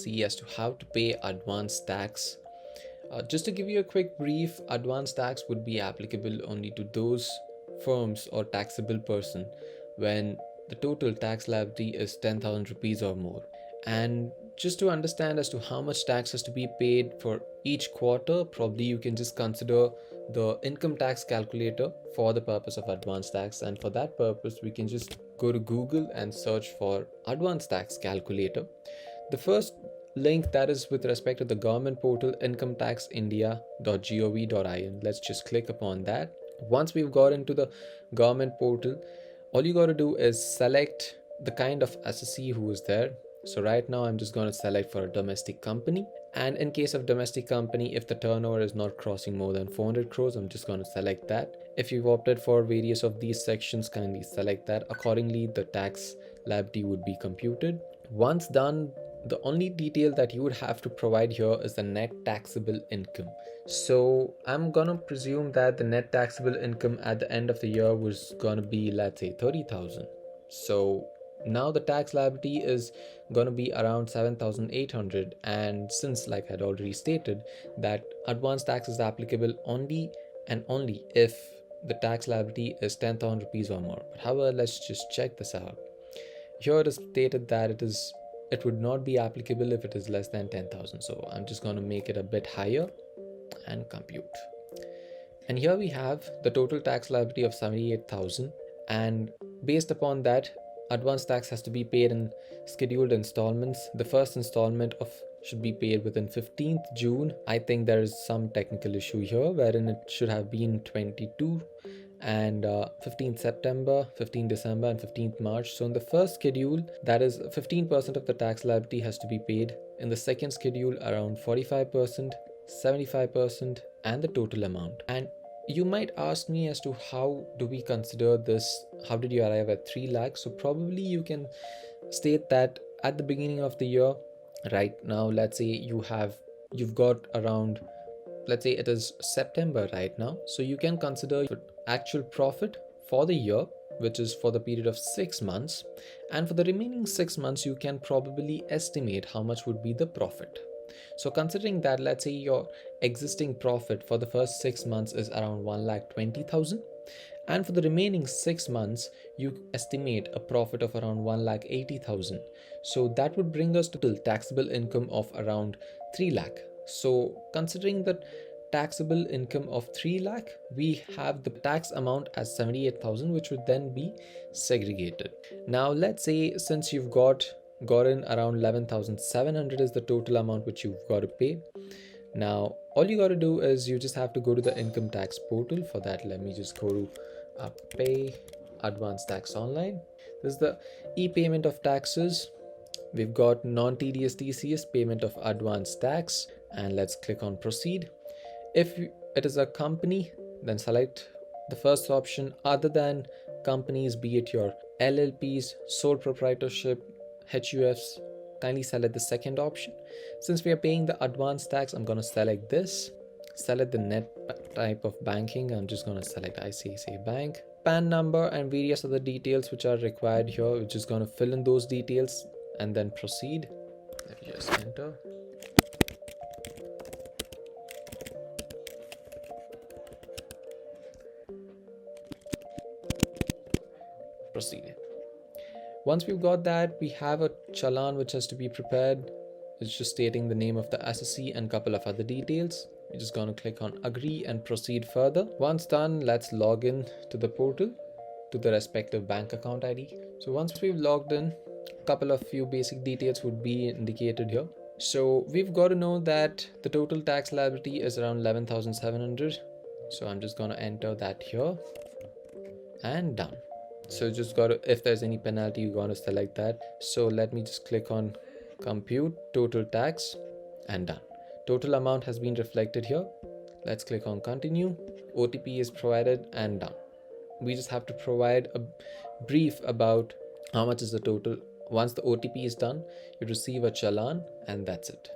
see as to how to pay advance tax. Just to give you a quick brief, advance tax would be applicable only to those firms or taxable person when the total tax liability is 10,000 rupees or more. And just to understand as to how much tax has to be paid for each quarter, probably you can just consider the income tax calculator for the purpose of advance tax. And for that purpose, we can just go to Google and search for advance tax calculator. The first link that is with respect to the government portal incometaxindia.gov.in. Let's just click upon that. Once we've got into the government portal, all you got to do is select the kind of assessee who is there. So right now I'm just going to select for a domestic company, and in case of domestic company, if the turnover is not crossing more than 400 crores, I'm just going to select that. If you've opted for various of these sections, kindly select that. Accordingly, the tax liability would be computed. Once done, the only detail that you would have to provide here is the net taxable income. So I'm gonna presume that the net taxable income at the end of the year was gonna be, let's say, 30,000. So now the tax liability is gonna be around 7,800, and since, like I'd already stated, that advance tax is applicable only and only if the tax liability is 10,000 rupees or more. But however, let's just check this out. Here it is stated that it would not be applicable if it is less than 10,000. So I'm just going to make it a bit higher and compute. And here we have the total tax liability of 78,000, and based upon that, advance tax has to be paid in scheduled installments. The first installment should be paid within 15th June. I think there is some technical issue here wherein it should have been 22 and 15th September, 15th December and 15th March. So in the first schedule, that is 15% of the tax liability has to be paid. In the second schedule, around 45%, 75% and the total amount. And you might ask me as to how do we consider this, how did you arrive at 3 lakhs? So probably you can state that at the beginning of the year, right now, let's say you've got around, let's say it is September right now, so you can consider your actual profit for the year, which is for the period of 6 months, and for the remaining 6 months you can probably estimate how much would be the profit. So considering that, let's say your existing profit for the first 6 months is around 1,20,000, and for the remaining 6 months you estimate a profit of around 1,80,000. So that would bring us to the taxable income of around 3 lakh. So considering that taxable income of 3 lakh, we have the tax amount as 78,000, which would then be segregated. Now let's say since you've gotten around 11,700 is the total amount which you've got to pay. Now all you got to do is you just have to go to the income tax portal. For that, let me just go to pay advance tax online. This is the e-payment of taxes. We've got non-TDS TCS payment of advance tax, and let's click on proceed. If it is a company, then select the first option. Other than companies, be it your LLPs, sole proprietorship, HUFs, kindly select the second option. Since we are paying the advance tax, I'm going to select this. Select the net type of banking. I'm just going to select ICICI Bank. PAN number and various other details which are required here. We're just going to fill in those details and then proceed. Let me just enter. Proceed. Once we've got that, we have a challan which has to be prepared. It's just stating the name of the assessee and couple of other details. We're just going to click on agree and proceed further. Once done, let's log in to the portal to the respective bank account ID. So once we've logged in, a couple of few basic details would be indicated here. So we've got to know that the total tax liability is around 11,700. So I'm just going to enter that here and done. So just got to, if there's any penalty, you're going to select that. So let me just click on compute total tax and done. Total amount has been reflected here. Let's click on continue. OTP is provided and done. We just have to provide a brief about how much is the total. Once the OTP is done, you receive a challan and that's it.